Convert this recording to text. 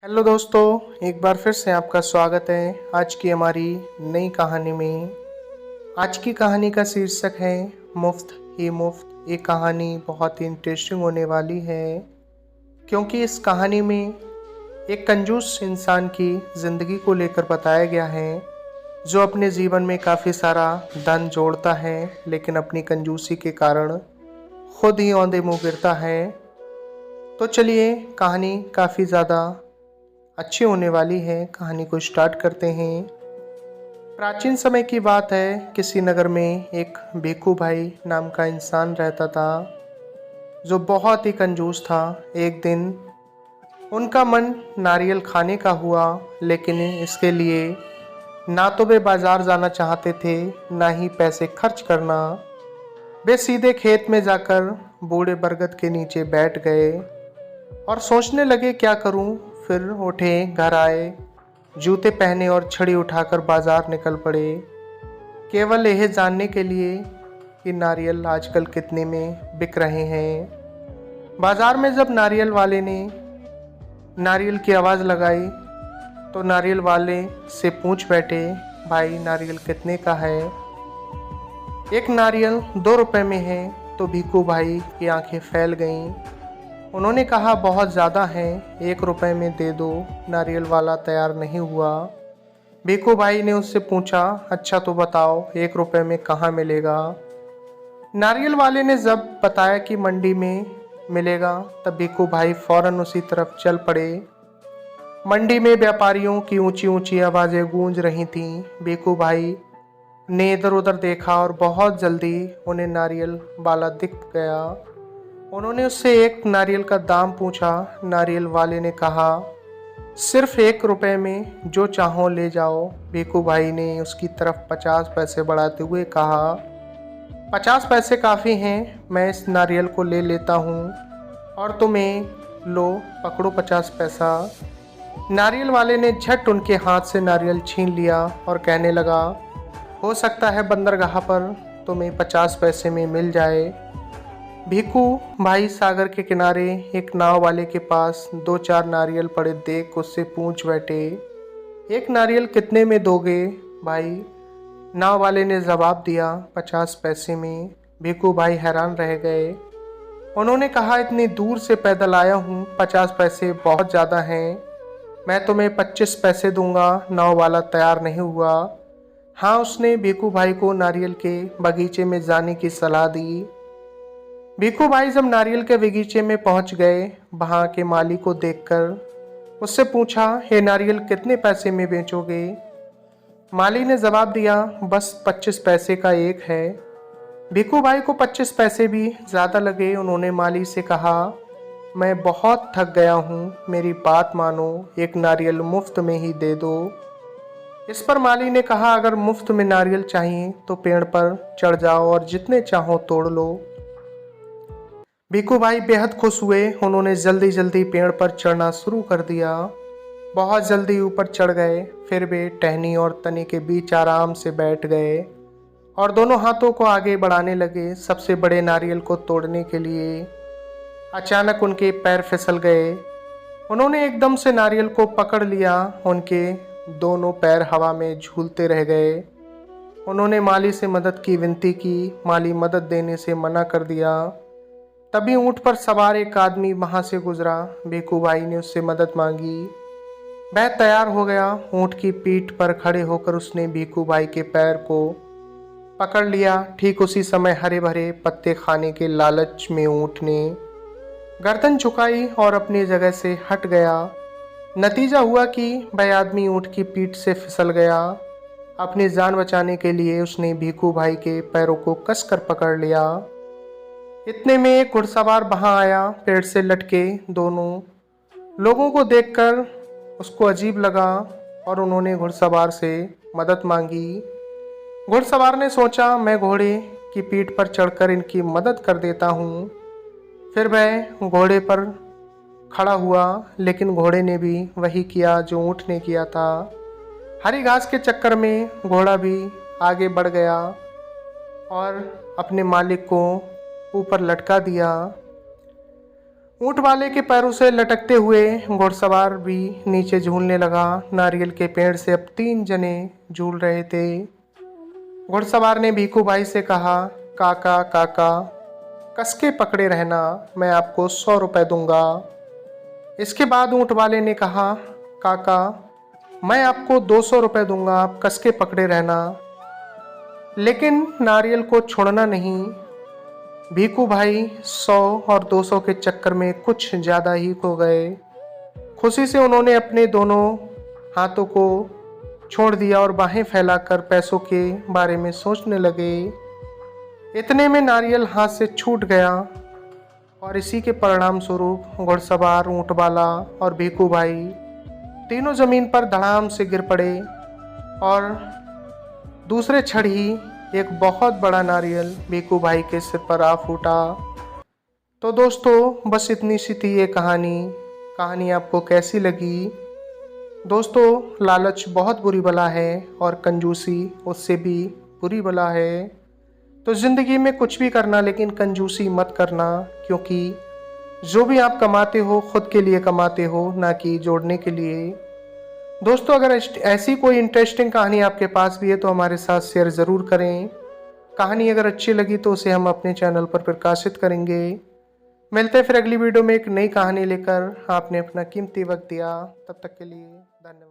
Hello दोस्तों, एक बार फिर से आपका स्वागत है आज की हमारी नई कहानी में। आज की कहानी का शीर्षक है मुफ्त ही मुफ्त। ये कहानी बहुत ही इंटरेस्टिंग होने वाली है क्योंकि इस कहानी में एक कंजूस इंसान की ज़िंदगी को लेकर बताया गया है जो अपने जीवन में काफ़ी सारा धन जोड़ता है लेकिन अपनी कंजूसी के कारण खुद ही औंधे मुँह गिरता है। तो चलिए, कहानी काफ़ी ज़्यादा अच्छी होने वाली है। कहानी को स्टार्ट करते हैं। प्राचीन समय की बात है। किसी नगर में एक भिखू भाई नाम का इंसान रहता था जो बहुत ही कंजूस था। एक दिन उनका मन नारियल खाने का हुआ, लेकिन इसके लिए ना तो वे बाजार जाना चाहते थे ना ही पैसे खर्च करना। वे सीधे खेत में जाकर बूढ़े बरगद के नीचे बैठ गए और सोचने लगे क्या करूं। फिर उठे, घर आए, जूते पहने और छड़ी उठाकर बाजार निकल पड़े, केवल यह जानने के लिए कि नारियल आजकल कितने में बिक रहे हैं। बाजार में जब नारियल वाले ने नारियल की आवाज़ लगाई तो नारियल वाले से पूछ बैठे, भाई नारियल कितने का है? एक नारियल 2 रुपए में है। तो भिखू भाई की आंखें फैल गईं। उन्होंने कहा, बहुत ज़्यादा है, 1 रुपए में दे दो। नारियल वाला तैयार नहीं हुआ। भिखू भाई ने उससे पूछा, अच्छा तो बताओ 1 रुपए में कहाँ मिलेगा? नारियल वाले ने जब बताया कि मंडी में मिलेगा, तब भिखू भाई फौरन उसी तरफ चल पड़े। मंडी में व्यापारियों की ऊंची ऊंची आवाज़ें गूंज रही थीं। भिखू भाई ने इधर उधर देखा और बहुत जल्दी उन्हें नारियल वाला दिख गया। उन्होंने उससे एक नारियल का दाम पूछा। नारियल वाले ने कहा, सिर्फ 1 रुपए में जो चाहो ले जाओ। भिखू भाई ने उसकी तरफ 50 पैसे बढ़ाते हुए कहा, 50 पैसे काफ़ी हैं, मैं इस नारियल को ले लेता हूँ और तुम्हें लो, पकड़ो 50 पैसा। नारियल वाले ने झट उनके हाथ से नारियल छीन लिया और कहने लगा, हो सकता है बंदरगाह पर तुम्हें 50 पैसे में मिल जाए। भिखू भाई सागर के किनारे एक नाव वाले के पास 2-4 नारियल पड़े देख उससे पूछ बैठे, एक नारियल कितने में दोगे भाई? नाव वाले ने जवाब दिया, 50 पैसे में। भिखू भाई हैरान रह गए। उन्होंने कहा, इतनी दूर से पैदल आया हूँ, 50 पैसे बहुत ज़्यादा हैं, मैं तुम्हें 25 पैसे दूंगा। नाव वाला तैयार नहीं हुआ। हाँ, उसने भिखू भाई को नारियल के बगीचे में जाने की सलाह दी। भिखू भाई जब नारियल के बगीचे में पहुंच गए, वहां के माली को देखकर उससे पूछा, ये नारियल कितने पैसे में बेचोगे? माली ने जवाब दिया, बस 25 पैसे का एक है। भिखू भाई को 25 पैसे भी ज़्यादा लगे। उन्होंने माली से कहा, मैं बहुत थक गया हूँ, मेरी बात मानो, एक नारियल मुफ्त में ही दे दो। इस पर माली ने कहा, अगर मुफ्त में नारियल चाहिए तो पेड़ पर चढ़ जाओ और जितने चाहो तोड़ लो। भिखू भाई बेहद खुश हुए। उन्होंने जल्दी जल्दी पेड़ पर चढ़ना शुरू कर दिया। बहुत जल्दी ऊपर चढ़ गए। फिर वे टहनी और तने के बीच आराम से बैठ गए और दोनों हाथों को आगे बढ़ाने लगे सबसे बड़े नारियल को तोड़ने के लिए। अचानक उनके पैर फिसल गए। उन्होंने एकदम से नारियल को पकड़ लिया। उनके दोनों पैर हवा में झूलते रह गए। उन्होंने माली से मदद की विनती की। माली मदद देने से मना कर दिया। तभी ऊंट पर सवार एक आदमी वहां से गुजरा। भिखू भाई ने उससे मदद मांगी। वह तैयार हो गया। ऊंट की पीठ पर खड़े होकर उसने भिखू भाई के पैर को पकड़ लिया। ठीक उसी समय हरे भरे पत्ते खाने के लालच में ऊंट ने गर्दन झुकाई और अपनी जगह से हट गया। नतीजा हुआ कि वह आदमी ऊंट की पीठ से फिसल गया। अपनी जान बचाने के लिए उसने भिखू भाई के पैरों को कसकर पकड़ लिया। इतने में एक घुड़सवार वहां आया। पेड़ से लटके दोनों लोगों को देखकर उसको अजीब लगा और उन्होंने घुड़सवार से मदद मांगी। घुड़सवार ने सोचा, मैं घोड़े की पीठ पर चढ़कर इनकी मदद कर देता हूँ। फिर वह घोड़े पर खड़ा हुआ, लेकिन घोड़े ने भी वही किया जो ऊँट ने किया था। हरी घास के चक्कर में घोड़ा भी आगे बढ़ गया और अपने मालिक को ऊपर लटका दिया। ऊंट वाले के पैरों से लटकते हुए घुड़सवार भी नीचे झूलने लगा। नारियल के पेड़ से अब 3 जने झूल रहे थे। घुड़सवार ने भीखू भाई से कहा, काका काका कस के पकड़े रहना, मैं आपको 100 रुपए दूंगा। इसके बाद ऊंट वाले ने कहा, काका मैं आपको 200 रुपए दूंगा, आप कस के पकड़े रहना, लेकिन नारियल को छोड़ना नहीं। भीखू भाई 100 और 200 के चक्कर में कुछ ज़्यादा ही खो गए। खुशी से उन्होंने अपने दोनों हाथों को छोड़ दिया और बाहें फैलाकर पैसों के बारे में सोचने लगे। इतने में नारियल हाथ से छूट गया और इसी के परिणाम स्वरूप घुड़सवार, ऊंट वाला और भीखू भाई तीनों जमीन पर धड़ाम से गिर पड़े और दूसरे क्षण ही एक बहुत बड़ा नारियल भीखू भाई के सिर पर आ फूटा। तो दोस्तों बस इतनी सी थी ये कहानी आपको कैसी लगी? दोस्तों लालच बहुत बुरी बला है और कंजूसी उससे भी बुरी बला है। तो ज़िंदगी में कुछ भी करना लेकिन कंजूसी मत करना, क्योंकि जो भी आप कमाते हो खुद के लिए कमाते हो, ना कि जोड़ने के लिए। दोस्तों अगर ऐसी कोई इंटरेस्टिंग कहानी आपके पास भी है तो हमारे साथ शेयर ज़रूर करें। कहानी अगर अच्छी लगी तो उसे हम अपने चैनल पर प्रकाशित करेंगे। मिलते हैं फिर अगली वीडियो में एक नई कहानी लेकर। आपने अपना कीमती वक्त दिया, तब तक के लिए धन्यवाद।